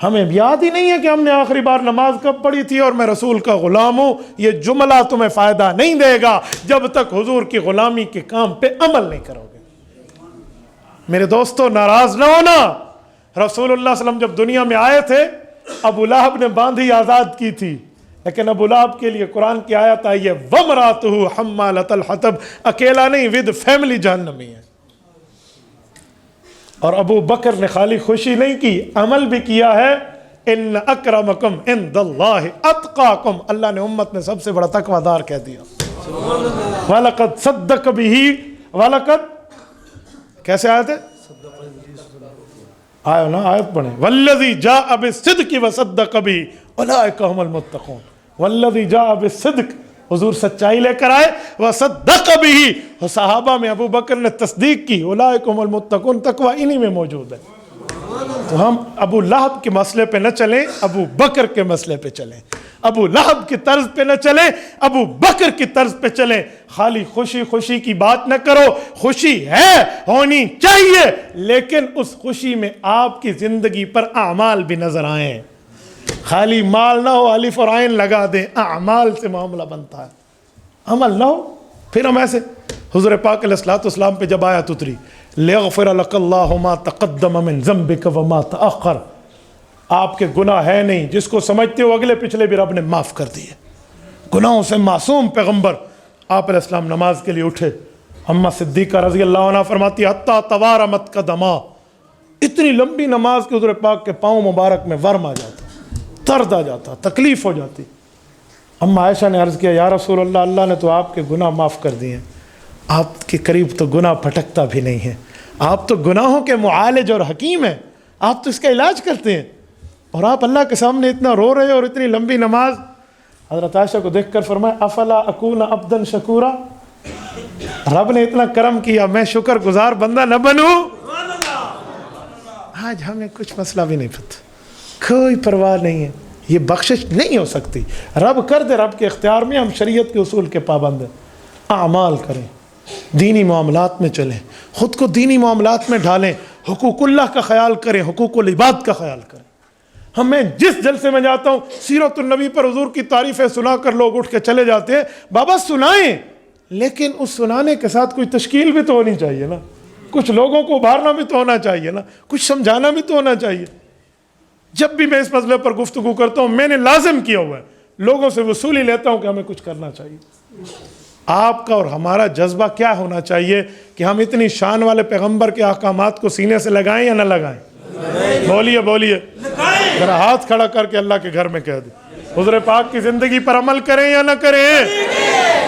ہمیں یاد ہی نہیں ہے کہ ہم نے آخری بار نماز کب پڑھی تھی اور میں رسول کا غلام ہوں. یہ جملہ تمہیں فائدہ نہیں دے گا جب تک حضور کی غلامی کے کام پہ عمل نہیں کرو گے. میرے دوستو، ناراض نہ ہونا. رسول اللہ صلی اللہ علیہ وسلم جب دنیا میں آئے تھے، ابو لہب نے باندھی آزاد کی تھی، لیکن ابو لہب کے لیے قرآن کی آیت آئی ہے وَامْرَأَتُهُ حَمَّالَةَ الْحَطَبِ، اکیلا نہیں، ود فیملی جہنمی ہے. اور ابو بکر نے خالی خوشی نہیں کی، عمل بھی کیا ہے. ان اکرمکم عند اللہ اتقاکم، اللہ نے امت میں سب سے بڑا تقوی دار کہہ دیا. وَلَقَدْ صَدَّقَ بِهِ، وَلَقَدْ کیسے آیت ہے؟ آئے نا، آیت پڑھیں. وَالَّذِي جَاءَ بِالصِّدْقِ وَصَدَّقَ بِهِ أُولَٰئِكَ هُمُ الْمُتَّقُونَ. وَالَّذِي جَاءَ بِالصِّدْقِ، حضور سچائی لے کر آئے، وَصَدَّقَ بِهِ، صحابہ میں ابو بکر نے تصدیق کی. أُولَٰئِكَ هُمُ الْمُتَّقُونَ، تقوی انہی میں موجود ہے. تو ہم ابو لہب کے مسئلے پہ نہ چلیں، ابو بکر کے مسئلے پہ چلیں. ابو لہب کی طرز پہ نہ چلیں، ابو بکر کی طرز پہ چلیں. خالی خوشی خوشی کی بات نہ کرو. خوشی ہے، ہونی چاہیے، لیکن اس خوشی میں آپ کی زندگی پر اعمال بھی نظر آئیں. خالی مال نہ ہو، الف اور عین لگا دیں، اعمال سے معاملہ بنتا ہے. عمل نہ ہو، پھر ہم ایسے. حضور پاک علیہ الصلوۃ والسلام پہ جب آیت اتری لِيَغْفِرَ لَكَ اللَّهُ مَا تَقَدَّمَ مِن ذَنبِكَ وَمَا تَأَخَّرَ، آپ کے گناہ ہے نہیں، جس کو سمجھتے ہو اگلے پچھلے بھی رب نے معاف کر دیے. گناہوں سے معصوم پیغمبر. آپ علیہ السلام نماز کے لیے اٹھے. اماں صدیقہ رضی اللہ عنہ فرماتی حتیٰ توارمت قدما، اتنی لمبی نماز کے حضور پاک کے پاؤں مبارک میں ورم آ جاتا، درد آ جاتا، تکلیف ہو جاتی. اماں عائشہ نے عرض کیا یا رسول اللہ، اللہ نے تو آپ کے گناہ معاف کر دیے، آپ کے قریب تو گناہ پھٹکتا بھی نہیں ہے، آپ تو گناہوں کے معالج اور حکیم ہیں، آپ تو اس کا علاج کرتے ہیں، اور آپ اللہ کے سامنے اتنا رو رہے اور اتنی لمبی نماز. حضرت عائشہ کو دیکھ کر فرمایا افلا اکون عبدا شکورا، رب نے اتنا کرم کیا، میں شکر گزار بندہ نہ بنوں؟ آج ہمیں کچھ مسئلہ بھی نہیں پتہ، کوئی پرواہ نہیں ہے. یہ بخشش نہیں ہو سکتی، رب کر دے، رب کے اختیار میں. ہم شریعت کے اصول کے پابند ہیں. اعمال کریں، دینی معاملات میں چلیں، خود کو دینی معاملات میں ڈھالیں، حقوق اللہ کا خیال کریں، حقوق العباد کا خیال کریں. میں جس جلسے میں جاتا ہوں سیرت النبی پر حضور کی تعریفیں سنا کر لوگ اٹھ کے چلے جاتے ہیں. بابا سنائیں، لیکن اس سنانے کے ساتھ کوئی تشکیل بھی تو ہونی چاہیے نا، کچھ لوگوں کو ابھارنا بھی تو ہونا چاہیے نا، کچھ سمجھانا بھی تو ہونا چاہیے. جب بھی میں اس مسئلے پر گفتگو کرتا ہوں میں نے لازم کیا ہوا ہے، لوگوں سے وصولی لیتا ہوں کہ ہمیں کچھ کرنا چاہیے. آپ کا اور ہمارا جذبہ کیا ہونا چاہیے کہ ہم اتنی شان والے پیغمبر کے احکامات کو سینے سے لگائیں یا نہ لگائیں؟ بولیے بولیے، ذرا ہاتھ کھڑا کر کے اللہ کے گھر میں کہہ دیں حضور پاک کی زندگی پر عمل کریں یا نہ کریں؟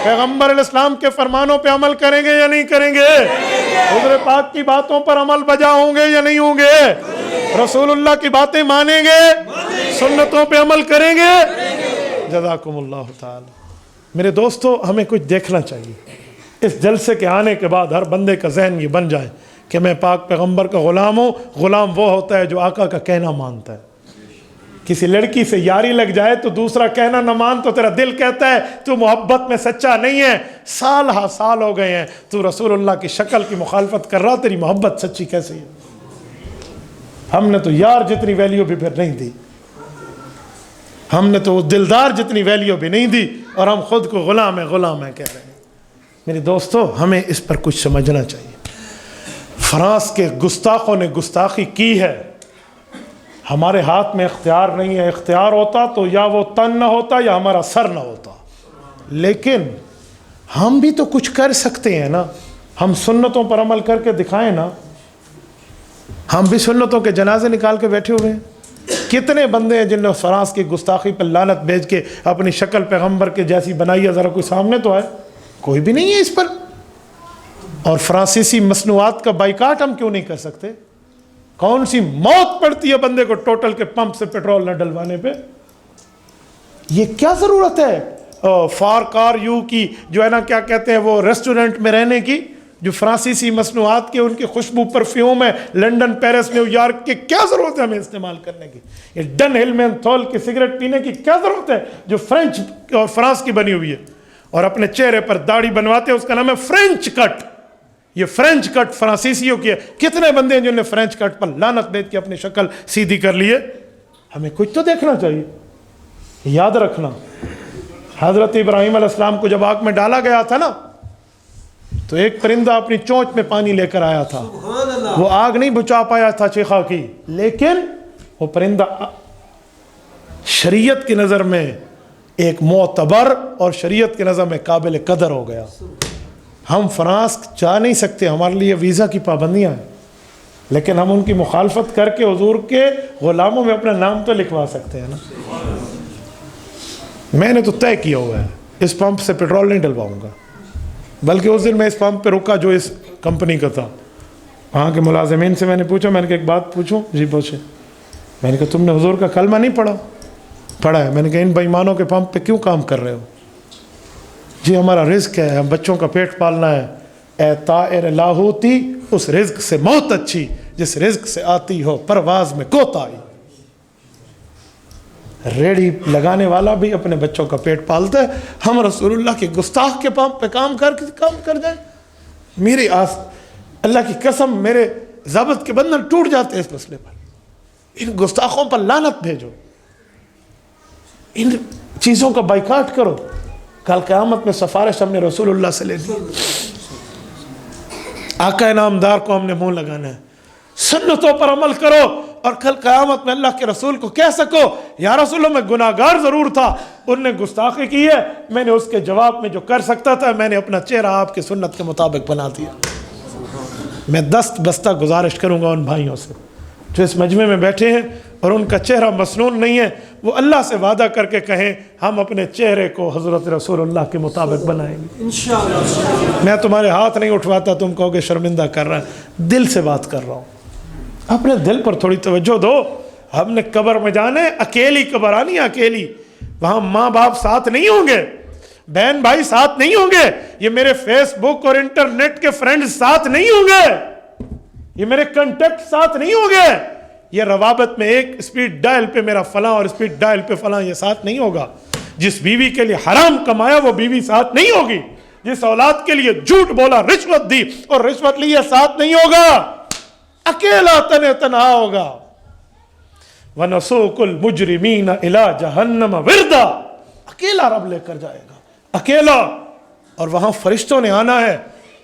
پیغمبر علیہ السلام کے فرمانوں پہ عمل کریں گے یا نہیں کریں گے؟ حضور پاک کی باتوں پر عمل بجا ہوں گے یا نہیں ہوں گے؟ رسول اللہ کی باتیں مانیں گے؟ سنتوں پہ عمل کریں گے؟ جزاکم اللہ تعالی. میرے دوستو، ہمیں کچھ دیکھنا چاہیے. اس جلسے کے آنے کے بعد ہر بندے کا ذہن یہ بن جائے کہ میں پاک پیغمبر کا غلام ہوں. غلام وہ ہوتا ہے جو آقا کا کہنا مانتا ہے. کسی لڑکی سے یاری لگ جائے تو دوسرا کہنا نہ مان تو تیرا دل کہتا ہے تو محبت میں سچا نہیں ہے. سال ہا سال ہو گئے ہیں تو رسول اللہ کی شکل کی مخالفت کر رہا، تیری محبت سچی کیسے ہے؟ ہم نے تو یار جتنی ویلیو بھی پھر نہیں دی، ہم نے تو دلدار جتنی ویلیو بھی نہیں دی، اور ہم خود کو غلام ہیں کہہ رہے ہیں. میرے دوستو، ہمیں اس پر کچھ سمجھنا چاہیے. فرانس کے گستاخوں نے گستاخی کی ہے، ہمارے ہاتھ میں اختیار نہیں ہے. اختیار ہوتا تو یا وہ تن نہ ہوتا یا ہمارا سر نہ ہوتا. لیکن ہم بھی تو کچھ کر سکتے ہیں نا, ہم سنتوں پر عمل کر کے دکھائیں نا. ہم بھی سنتوں کے جنازے نکال کے بیٹھے ہوئے ہیں. کتنے بندے ہیں جن نے فرانس کی گستاخی پر لعنت بھیج کے اپنی شکل پیغمبر کے جیسی بنائی ہے, ذرا کوئی سامنے تو آئے. کوئی بھی نہیں ہے اس پر. اور فرانسیسی مصنوعات کا بائیکاٹ ہم کیوں نہیں کر سکتے؟ کون سی موت پڑتی ہے بندے کو ٹوٹل کے پمپ سے پیٹرول نہ ڈلوانے پہ؟ یہ کیا ضرورت ہے فار کار یو کی, جو ہے نا کیا کہتے ہیں وہ ریسٹورنٹ میں رہنے کی, جو فرانسیسی مصنوعات کے ان کی خوشبو پرفیوم ہے لنڈن, پیرس, نیو یارک کی, کیا ضرورت ہے ہمیں استعمال کرنے کی؟ یہ ڈن ہل مینتھول کی سگریٹ پینے کی کیا ضرورت ہے جو فرینچ اور فرانس کی بنی ہوئی ہے؟ اور اپنے چہرے پر داڑھی بنواتے ہیں, اس کا نام ہے فرینچ کٹ. یہ فرینچ کٹ فرانسیسیوں کی ہے. کتنے بندے ہیں جنہوں نے فرینچ کٹ پر لعنت بھیج کے اپنی شکل سیدھی کر لی ہے؟ ہمیں کچھ تو دیکھنا چاہیے. یاد رکھنا, حضرت ابراہیم علیہ السلام کو جب آگ میں ڈالا گیا تھا نا, تو ایک پرندہ اپنی چونچ میں پانی لے کر آیا تھا. وہ آگ نہیں بجھا پایا تھا چیخا کی, لیکن وہ پرندہ شریعت کی نظر میں ایک معتبر اور شریعت کی نظر میں قابل قدر ہو گیا. ہم فرانس جا نہیں سکتے, ہمارے لیے ویزا کی پابندیاں ہیں, لیکن ہم ان کی مخالفت کر کے حضور کے غلاموں میں اپنا نام تو لکھوا سکتے ہیں نا. میں نے تو طے کیا ہوا ہے اس پمپ سے پیٹرول نہیں ڈلواؤں گا, بلکہ اس دن میں اس پمپ پہ رکا جو اس کمپنی کا تھا. وہاں کے ملازمین سے میں نے پوچھا, میں نے کہا ایک بات پوچھوں؟ جی پوچھے. میں نے کہا تم نے حضور کا کلمہ نہیں پڑھا؟ پڑھا ہے. میں نے کہا ان بے ایمانوں کے پمپ پہ کیوں کام کر رہے ہو؟ جی ہمارا رزق ہے, ہم بچوں کا پیٹ پالنا ہے. اے طائر لاہوتی, اس رزق سے موت اچھی جس رزق سے آتی ہو پرواز میں کوتاہی. ریڑھی لگانے والا بھی اپنے بچوں کا پیٹ پالتا ہے, ہم رسول اللہ کے گستاخ کے پمپ پہ کام کر جائیں. میری اللہ کی قسم میرے ضابط کے بندھن ٹوٹ جاتے ہیں اس مسئلے پر. ان گستاخوں پر لعنت بھیجو, ان چیزوں کا بائیکاٹ کرو. کل قیامت میں سفارش ہم نے رسول اللہ سے لے لی. آقا نامدار کو ہم نے منہ لگانا ہے. سنتوں پر عمل کرو اور کل قیامت میں اللہ کے رسول کو کہہ سکو یا رسول اللہ میں گناہگار ضرور تھا, ان نے گستاخی کی ہے, میں نے اس کے جواب میں جو کر سکتا تھا میں نے اپنا چہرہ آپ کی سنت کے مطابق بنا دیا. میں دست بستہ گزارش کروں گا ان بھائیوں سے جو اس مجمع میں بیٹھے ہیں اور ان کا چہرہ مسنون نہیں ہے, وہ اللہ سے وعدہ کر کے کہیں ہم اپنے چہرے کو حضرت رسول اللہ کے مطابق بنائیں گے انشاءاللہ. میں تمہارے ہاتھ نہیں اٹھواتا, تم کہو گے شرمندہ کر رہا ہے. دل سے بات کر رہا ہوں, اپنے دل پر تھوڑی توجہ دو. ہم نے قبر میں جانے, اکیلی قبر آنی, اکیلی. وہاں ماں باپ ساتھ نہیں ہوں گے, بہن بھائی ساتھ نہیں ہوں گے, یہ میرے فیس بک اور انٹرنیٹ کے فرینڈ ساتھ نہیں ہوں گے, یہ میرے کنٹیکٹ ساتھ نہیں ہوں گے, یہ روابط میں ایک اسپیڈ ڈائل پہ میرا فلاں اور اسپیڈ ڈائل پہ فلاں یہ ساتھ نہیں ہوگا. جس بیوی کے لیے حرام کمایا وہ بیوی ساتھ نہیں ہوگی, جس اولاد کے لیے جھوٹ بولا, رشوت دی اور رشوت لی, یہ ساتھ نہیں ہوگا. اکیلا تنہا ہوگا. وَنَسُوقُ الْمُجْرِمِينَ إِلَىٰ جَهَنَّمَ وِرْدًا, اکیلا رب لے کر جائے گا, اکیلا. اور وہاں فرشتوں نے آنا ہے,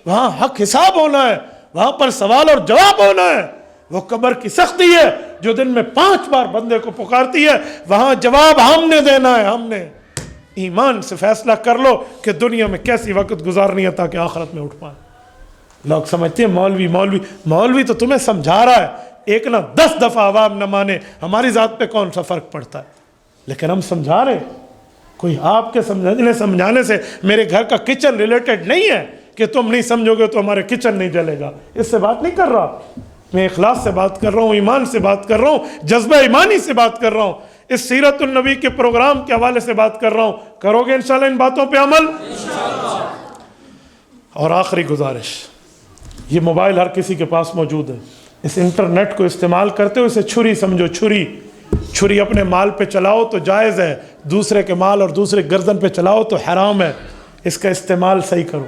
وہاں حق حساب ہونا ہے, وہاں پر سوال اور جواب ہونا ہے. وہ قبر کی سختی ہے جو دن میں 5 بار بندے کو پکارتی ہے, وہاں جواب ہم نے دینا ہے. ہم نے ایمان سے فیصلہ کر لو کہ دنیا میں کیسی وقت گزارنی ہے تاکہ آخرت میں اٹھ پائیں. لوگ سمجھتے ہیں مولوی تو تمہیں سمجھا رہا ہے, ایک نہ 10 دفعہ عوام نہ مانے, ہماری ذات پہ کون سا فرق پڑتا ہے. لیکن ہم سمجھا رہے, کوئی آپ کے سمجھانے سے میرے گھر کا کچن ریلیٹڈ نہیں ہے کہ تم نہیں سمجھو گے تو ہمارے کچن نہیں جلے گا. اس سے بات نہیں کر رہا, میں اخلاص سے بات کر رہا ہوں, ایمان سے بات کر رہا ہوں, جذبہ ایمانی سے بات کر رہا ہوں, اس سیرت النبی کے پروگرام کے حوالے سے بات کر رہا ہوں. کرو گے انشاءاللہ ان باتوں پہ عمل؟ اور آخری گزارش, یہ موبائل ہر کسی کے پاس موجود ہے, اس انٹرنیٹ کو استعمال کرتے ہو اسے چھری سمجھو. چھری اپنے مال پہ چلاؤ تو جائز ہے, دوسرے کے مال اور دوسرے گردن پہ چلاؤ تو حرام ہے. اس کا استعمال صحیح کرو.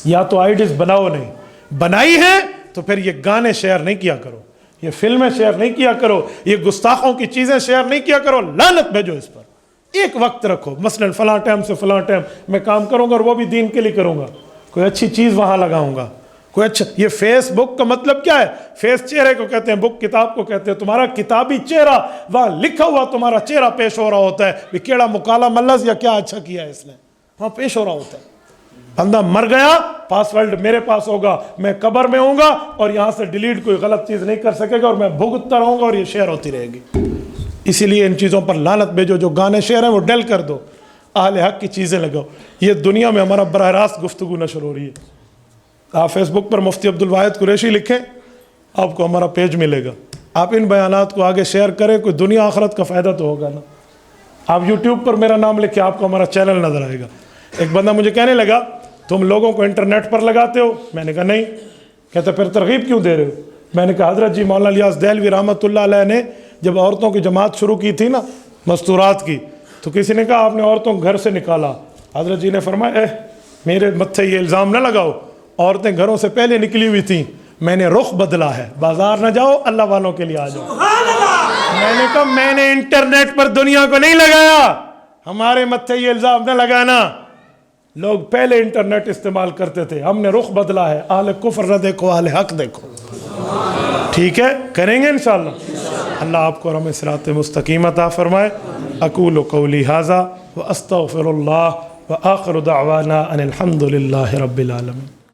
یا تو آئیڈیز بناؤ, نہیں بنائی ہے تو پھر یہ گانے شیئر نہیں کیا کرو, یہ فلمیں شیئر نہیں کیا کرو, یہ گستاخوں کی چیزیں شیئر نہیں کیا کرو. لعنت بھیجو اس پر. ایک وقت رکھو, مثلا فلاں ٹائم سے فلاں ٹائم میں کام کروں گا اور وہ بھی دین کے لیے کروں گا. کوئی اچھی چیز وہاں لگاؤں گا, کوئی اچھا، یہ فیس بک کا مطلب کیا ہے؟ فیس چہرے کو کہتے ہیں، بک کتاب کو کہتے ہیں. تمہارا کتابی چہرہ، وہاں لکھا ہوا تمہارا چہرہ پیش ہو رہا ہوتا ہے کہ کیڑا مکالا ملز یا کیا اچھا کیا ہے اس نے، وہاں پیش ہو رہا ہوتا ہے. بندہ مر گیا، پاس ورڈ میرے پاس ہوگا، میں قبر میں ہوں گا اور یہاں سے ڈیلیٹ کوئی غلط چیز نہیں کر سکے گا، اور میں بھگتتا رہوں گا اور یہ شیئر ہوتی رہے گی. اسی لیے ان چیزوں پر لعنت بھیجو. جو گانے شعر ہیں وہ ڈیل کر دو، اہل حق کی چیزیں لگاؤ. یہ دنیا میں ہمارا براہ راست گفتگو نشر ہو رہی ہے. آپ فیس بک پر مفتی عبدالواحد قریشی لکھیں، آپ کو ہمارا پیج ملے گا. آپ ان بیانات کو آگے شیئر کریں، کوئی دنیا آخرت کا فائدہ تو ہوگا نا. آپ یوٹیوب پر میرا نام لکھیں، آپ کو ہمارا چینل نظر آئے گا. ایک بندہ مجھے کہنے لگا تم لوگوں کو انٹرنیٹ پر لگاتے ہو؟ میں نے کہا نہیں. کہتے پھر ترغیب کیوں دے رہے ہو؟ میں نے کہا حضرت جی مولانا الیاس دہلوی رحمۃ اللہ علیہ نے جب عورتوں کی جماعت شروع کی تھی نا مستورات کی، تو کسی نے کہا آپ نے عورتوں کو گھر سے نکالا. حضرت جی نے فرمایا میرے متھے یہ الزام نہ لگاؤ، عورتیں گھروں سے پہلے نکلی ہوئی تھیں، میں نے رخ بدلا ہے. بازار نہ جاؤ، اللہ والوں کے لیے آ جاؤ. میں نے کہا میں نے انٹرنیٹ پر دنیا کو نہیں لگایا، ہمارے متھے یہ الزام نہ لگانا. لوگ پہلے انٹرنیٹ استعمال کرتے تھے، ہم نے رخ بدلا ہے. اہل کفر نہ دیکھو، اہل حق دیکھو. ٹھیک ہے، کریں گے انشاءاللہ. اللہ آپ کو ہمیں صراط مستقیم عطا فرمائے. اقول قولی ھذا واستغفر اللہ وآخر دعوانا ان الحمد للہ رب العالمین.